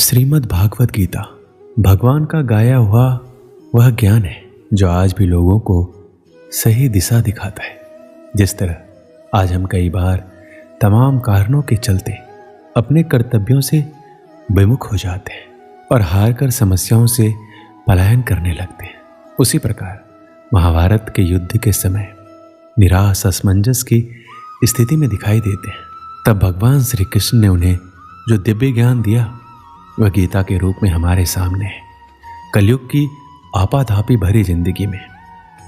श्रीमद् भागवत गीता भगवान का गाया हुआ वह ज्ञान है जो आज भी लोगों को सही दिशा दिखाता है। जिस तरह आज हम कई बार तमाम कारणों के चलते अपने कर्तव्यों से विमुख हो जाते हैं और हार कर समस्याओं से पलायन करने लगते हैं, उसी प्रकार महाभारत के युद्ध के समय निराश असमंजस की स्थिति में दिखाई देते हैं। तब भगवान श्री कृष्ण ने उन्हें जो दिव्य ज्ञान दिया वह गीता के रूप में हमारे सामने है। कलयुग की आपाधापी भरी जिंदगी में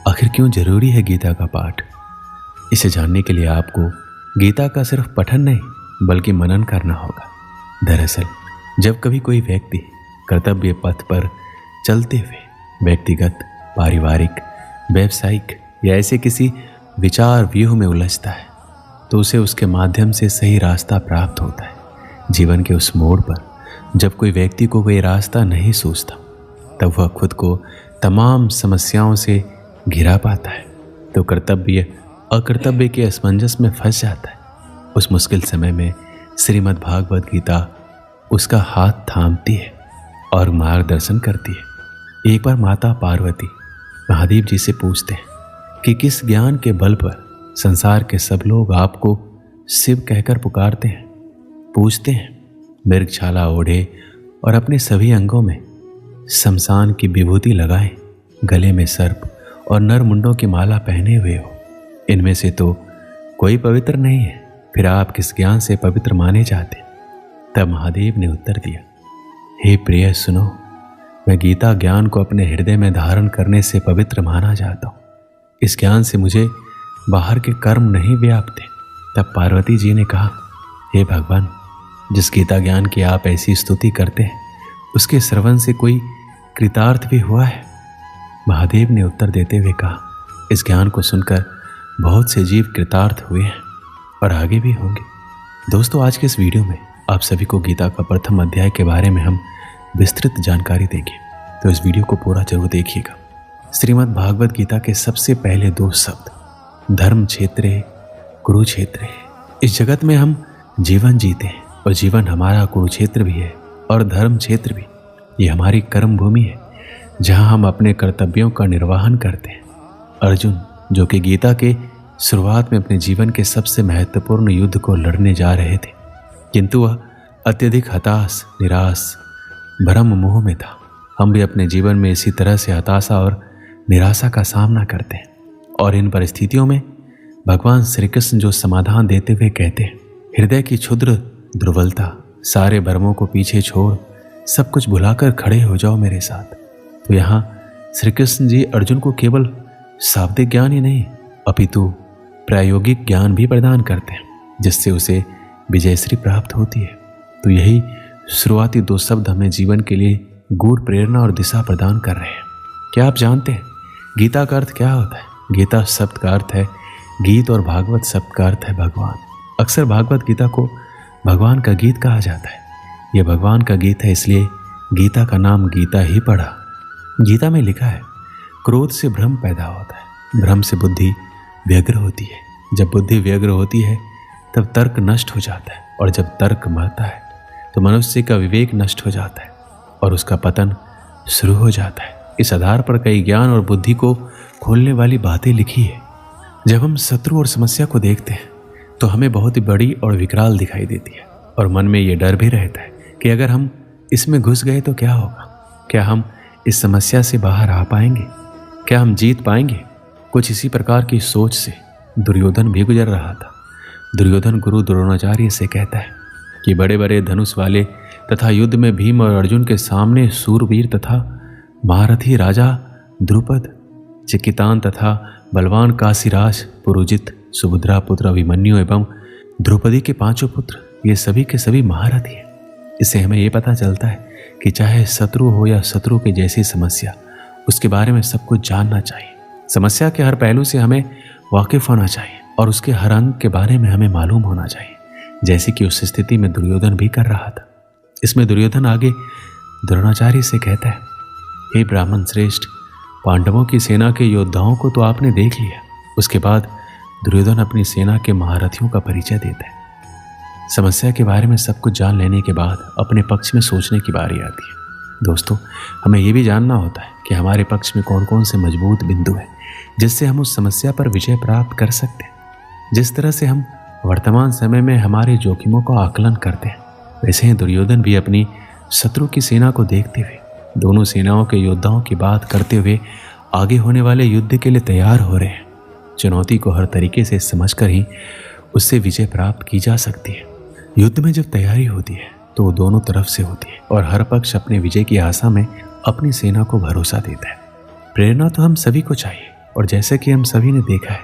आखिर क्यों जरूरी है गीता का पाठ? इसे जानने के लिए आपको गीता का सिर्फ पठन नहीं बल्कि मनन करना होगा। दरअसल जब कभी कोई व्यक्ति कर्तव्य पथ पर चलते हुए व्यक्तिगत, पारिवारिक, व्यावसायिक या ऐसे किसी विचार व्यूह में उलझता है तो उसे उसके माध्यम से सही रास्ता प्राप्त होता है। जीवन के उस मोड़ पर जब कोई व्यक्ति को कोई रास्ता नहीं सूझता तब वह खुद को तमाम समस्याओं से घिरा पाता है तो कर्तव्य अकर्तव्य के असमंजस में फंस जाता है। उस मुश्किल समय में श्रीमद् भागवत गीता उसका हाथ थामती है और मार्गदर्शन करती है। एक बार माता पार्वती महादेव जी से पूछते हैं कि किस ज्ञान के बल पर संसार के सब लोग आपको शिव कहकर पुकारते हैं। पूछते हैं मृगछाला ओढ़े और अपने सभी अंगों में शमशान की विभूति लगाए, गले में सर्प और नर मुंडों की माला पहने हुए हो, इनमें से तो कोई पवित्र नहीं है, फिर आप किस ज्ञान से पवित्र माने जाते? तब महादेव ने उत्तर दिया, हे प्रिय सुनो, मैं गीता ज्ञान को अपने हृदय में धारण करने से पवित्र माना जाता हूँ। इस ज्ञान से मुझे बाहर के कर्म नहीं व्यापते। तब पार्वती जी ने कहा, हे भगवान, जिस गीता ज्ञान की आप ऐसी स्तुति करते हैं उसके श्रवण से कोई कृतार्थ भी हुआ है? महादेव ने उत्तर देते हुए कहा, इस ज्ञान को सुनकर बहुत से जीव कृतार्थ हुए हैं और आगे भी होंगे। दोस्तों, आज के इस वीडियो में आप सभी को गीता का प्रथम अध्याय के बारे में हम विस्तृत जानकारी देंगे, तो इस वीडियो को पूरा जरूर देखिएगा। श्रीमद् भागवत गीता के सबसे पहले दो शब्द धर्म क्षेत्रे कुरुक्षेत्रे। इस जगत में हम जीवन जीते हैं और जीवन हमारा कुरुक्षेत्र भी है और धर्म क्षेत्र भी। ये हमारी कर्म भूमि है जहां हम अपने कर्तव्यों का निर्वहन करते हैं। अर्जुन, जो कि गीता के शुरुआत में अपने जीवन के सबसे महत्वपूर्ण युद्ध को लड़ने जा रहे थे, किंतु वह अत्यधिक हताश, निराश, भ्रम मोह में था। हम भी अपने जीवन में इसी तरह से हताशा और निराशा का सामना करते हैं और इन परिस्थितियों में भगवान श्री कृष्ण जो समाधान देते हुए कहते हैं, हृदय की क्षुद्र दुर्बलता, सारे भ्रमों को पीछे छोड़ सब कुछ भुलाकर खड़े हो जाओ मेरे साथ। तो यहाँ श्री कृष्ण जी अर्जुन को केवल शाब्दिक ज्ञान ही नहीं अपितु प्रायोगिक ज्ञान भी प्रदान करते हैं जिससे उसे विजयश्री प्राप्त होती है। तो यही शुरुआती दो शब्द हमें जीवन के लिए गूढ़ प्रेरणा और दिशा प्रदान कर रहे हैं। क्या आप जानते हैं गीता का अर्थ क्या होता है? गीता शब्द का अर्थ है गीत और भागवत शब्द का अर्थ है भगवान। अक्सर भागवत गीता को भगवान का गीत कहा जाता है। यह भगवान का गीत है, इसलिए गीता का नाम गीता ही पड़ा। गीता में लिखा है, क्रोध से भ्रम पैदा होता है, भ्रम से बुद्धि व्यग्र होती है, जब बुद्धि व्यग्र होती है तब तर्क नष्ट हो जाता है और जब तर्क मरता है तो मनुष्य का विवेक नष्ट हो जाता है और उसका पतन शुरू हो जाता है। इस आधार पर कई ज्ञान और बुद्धि को खोलने वाली बातें लिखी है। जब हम शत्रु और समस्या को देखते हैं तो हमें बहुत ही बड़ी और विकराल दिखाई देती है और मन में ये डर भी रहता है कि अगर हम इसमें घुस गए तो क्या होगा? क्या हम इस समस्या से बाहर आ पाएंगे? क्या हम जीत पाएंगे? कुछ इसी प्रकार की सोच से दुर्योधन भी गुजर रहा था। दुर्योधन गुरु द्रोणाचार्य से कहता है कि बड़े बड़े धनुष वाले तथा युद्ध में भीम और अर्जुन के सामने सूरवीर तथा महारथी राजा द्रुपद, चिकितान तथा बलवान काशीराज, पुरुजित, सुभद्रा पुत्र अभिमन्यु एवं द्रौपदी के पांचों पुत्र, ये सभी के सभी महारथी हैं। इससे हमें ये पता चलता है कि चाहे शत्रु हो या शत्रु की जैसी समस्या, उसके बारे में सब कुछ जानना चाहिए। समस्या के हर पहलू से हमें वाकिफ होना चाहिए और उसके हर अंग के बारे में हमें मालूम होना चाहिए, जैसे कि उस स्थिति में दुर्योधन भी कर रहा था। इसमें दुर्योधन आगे द्रोणाचार्य से कहता है, हे ब्राह्मण श्रेष्ठ, पांडवों की सेना के योद्धाओं को तो आपने देख लिया। उसके बाद दुर्योधन अपनी सेना के महारथियों का परिचय देता है। समस्या के बारे में सब कुछ जान लेने के बाद अपने पक्ष में सोचने की बारी आती है। दोस्तों, हमें ये भी जानना होता है कि हमारे पक्ष में कौन कौन से मजबूत बिंदु हैं जिससे हम उस समस्या पर विजय प्राप्त कर सकते हैं। जिस तरह से हम वर्तमान समय में हमारे जोखिमों का आकलन करते हैं, वैसे ही दुर्योधन भी अपनी शत्रु की सेना को देखते हुए दोनों सेनाओं के योद्धाओं की बात करते हुए आगे होने वाले युद्ध के लिए तैयार हो रहे हैं। चुनौती को हर तरीके से समझकर ही उससे विजय प्राप्त की जा सकती है। युद्ध में जब तैयारी होती है तो वो दोनों तरफ से होती है और हर पक्ष अपने विजय की आशा में अपनी सेना को भरोसा देता है। प्रेरणा तो हम सभी को चाहिए, और जैसे कि हम सभी ने देखा है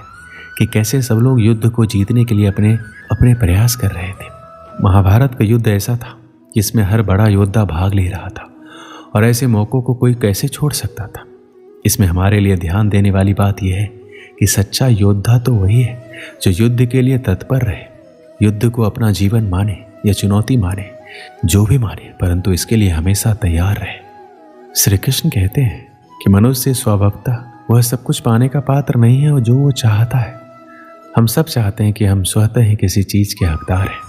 कि कैसे सब लोग युद्ध को जीतने के लिए अपने अपने प्रयास कर रहे थे। महाभारत का युद्ध ऐसा था कि इसमें हर बड़ा योद्धा भाग ले रहा था, और ऐसे मौकों को कोई कैसे छोड़ सकता था। इसमें हमारे लिए ध्यान देने वाली बात यह है कि सच्चा योद्धा तो वही है जो युद्ध के लिए तत्पर रहे, युद्ध को अपना जीवन माने या चुनौती माने, जो भी माने, परंतु इसके लिए हमेशा तैयार रहे। श्री कृष्ण कहते हैं कि मनुष्य स्वभावतः वह सब कुछ पाने का पात्र नहीं है और जो वो चाहता है। हम सब चाहते हैं कि हम स्वतः ही किसी चीज के हकदार हैं,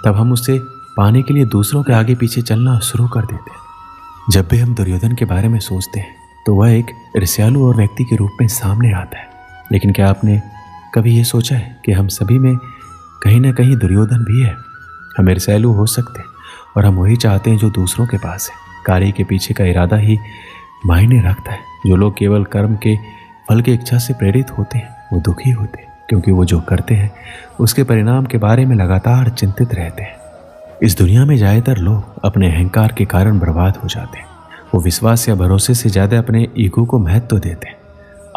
तब हम उसे पाने के लिए दूसरों के आगे पीछे चलना शुरू कर देते हैं। जब भी हम दुर्योधन के बारे में सोचते हैं तो वह एक ईर्ष्यालु और व्यक्ति के रूप में सामने आता है। लेकिन क्या आपने कभी ये सोचा है कि हम सभी में कहीं ना कहीं दुर्योधन भी है? हम ईर्ष्यालु हो सकते हैं और हम वही चाहते हैं जो दूसरों के पास है। कार्य के पीछे का इरादा ही मायने रखता है। जो लोग केवल कर्म के फल की इच्छा से प्रेरित होते हैं वो दुखी होते हैं, क्योंकि वो जो करते हैं उसके परिणाम के बारे में लगातार चिंतित रहते हैं। इस दुनिया में ज़्यादातर लोग अपने अहंकार के कारण बर्बाद हो जाते हैं। वो विश्वास या भरोसे से ज़्यादा अपने ईगो को महत्व देते हैं।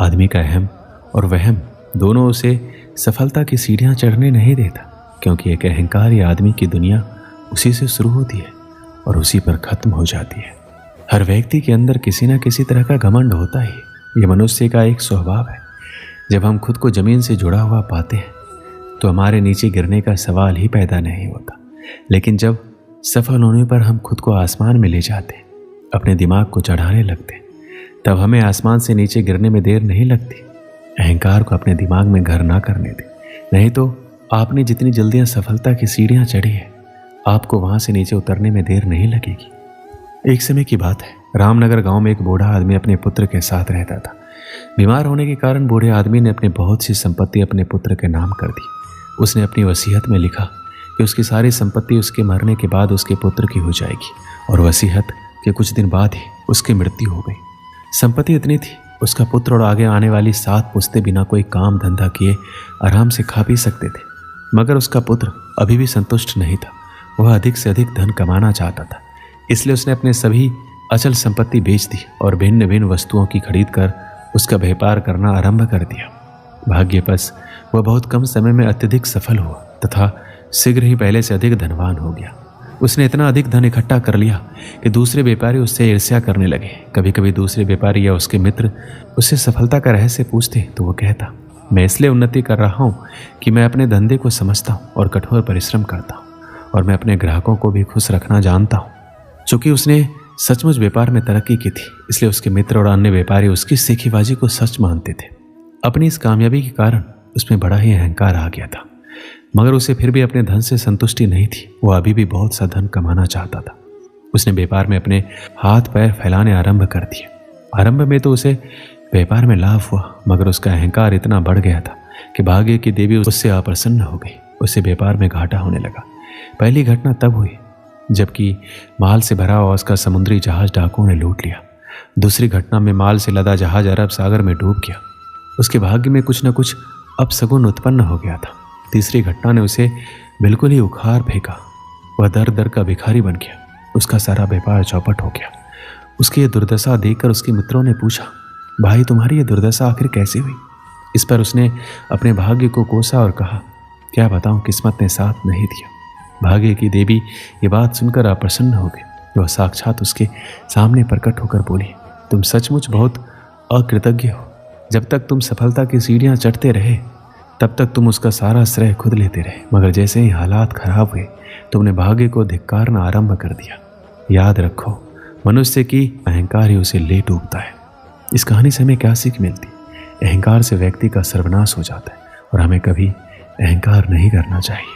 आदमी का अहम और वहम दोनों उसे सफलता की सीढ़ियाँ चढ़ने नहीं देता, क्योंकि एक अहंकार या आदमी की दुनिया उसी से शुरू होती है और उसी पर खत्म हो जाती है। हर व्यक्ति के अंदर किसी न किसी तरह का घमंड होता ही, ये मनुष्य का एक स्वभाव है। जब हम खुद को जमीन से जुड़ा हुआ पाते हैं तो हमारे नीचे गिरने का सवाल ही पैदा नहीं होता। लेकिन जब सफल होने पर हम खुद को आसमान में ले जाते हैं, अपने दिमाग को चढ़ाने लगते हैं, तब हमें आसमान से नीचे गिरने में देर नहीं लगती। अहंकार को अपने दिमाग में घर ना करने दें, नहीं तो आपने जितनी जल्दी सफलता की सीढ़ियाँ चढ़ी है, आपको वहाँ से नीचे उतरने में देर नहीं लगेगी। एक समय की बात है, रामनगर गांव में एक बूढ़ा आदमी अपने पुत्र के साथ रहता था। बीमार होने के कारण बूढ़े आदमी ने अपनी बहुत सी संपत्ति अपने पुत्र के नाम कर दी। उसने अपनी वसीयत में लिखा कि उसकी सारी संपत्ति उसके मरने के बाद उसके पुत्र की हो जाएगी, और वसीयत के कुछ दिन बाद ही उसकी मृत्यु हो गई। संपत्ति इतनी थी, उसका पुत्र और आगे आने वाली 7 पुश्तें बिना कोई काम धंधा किए आराम से खा पी सकते थे। मगर उसका पुत्र अभी भी संतुष्ट नहीं था। वह अधिक से अधिक धन कमाना चाहता था, इसलिए उसने अपने सभी अचल संपत्ति बेच दी और भिन्न भिन्न वस्तुओं की खरीद कर उसका व्यापार करना आरंभ कर दिया। भाग्यवश वह बहुत कम समय में अत्यधिक सफल हुआ तथा शीघ्र ही पहले से अधिक धनवान हो गया। उसने इतना अधिक धन इकट्ठा कर लिया कि दूसरे व्यापारी उससे ईर्ष्या करने लगे। कभी कभी दूसरे व्यापारी या उसके मित्र उससे सफलता का रहस्य पूछते तो वो कहता, मैं इसलिए उन्नति कर रहा हूँ कि मैं अपने धंधे को समझता हूँ और कठोर परिश्रम करता हूँ, और मैं अपने ग्राहकों को भी खुश रखना जानता हूँ। चूँकि उसने सचमुच व्यापार में तरक्की की थी, इसलिए उसके मित्र और अन्य व्यापारी उसकी सेखीबाजी को सच मानते थे। अपनी इस कामयाबी के कारण उसमें बड़ा ही अहंकार आ गया था, मगर उसे फिर भी अपने धन से संतुष्टि नहीं थी। वो अभी भी बहुत सा धन कमाना चाहता था। उसने व्यापार में अपने हाथ पैर फैलाने आरंभ कर दिए। आरंभ में तो उसे व्यापार में लाभ हुआ, मगर उसका अहंकार इतना बढ़ गया था कि भाग्य की देवी उससे अप्रसन्न हो गई। उसे व्यापार में घाटा होने लगा। पहली घटना तब हुई जबकि माल से भरा हुआ उसका समुद्री जहाज डाकुओं ने लूट लिया। दूसरी घटना में माल से लदा जहाज अरब सागर में डूब गया। उसके भाग्य में कुछ न कुछ अपशगुन उत्पन्न हो गया था। तीसरी घटना ने उसे बिल्कुल ही उखाड़ फेंका। वह दर दर का भिखारी बन गया। उसका सारा व्यापार चौपट हो गया। उसकी यह दुर्दशा देखकर उसके मित्रों ने पूछा, भाई तुम्हारी ये दुर्दशा आखिर कैसे हुई? इस पर उसने अपने भाग्य को कोसा और कहा, क्या बताऊं, किस्मत ने साथ नहीं दिया। भाग्य की देवी ये बात सुनकर अप्रसन्न हो गई। वह साक्षात उसके सामने प्रकट होकर बोली, तुम सचमुच बहुत अकृतज्ञ हो। जब तक तुम सफलता की सीढ़ियां चढ़ते रहे तब तक तुम उसका सारा श्रेय खुद लेते रहे, मगर जैसे ही हालात खराब हुए तुमने भाग्य को धिक्कारना आरंभ कर दिया। याद रखो, मनुष्य की अहंकार ही उसे ले डूबता है। इस कहानी से हमें क्या सीख मिलती? अहंकार से व्यक्ति का सर्वनाश हो जाता है और हमें कभी अहंकार नहीं करना चाहिए।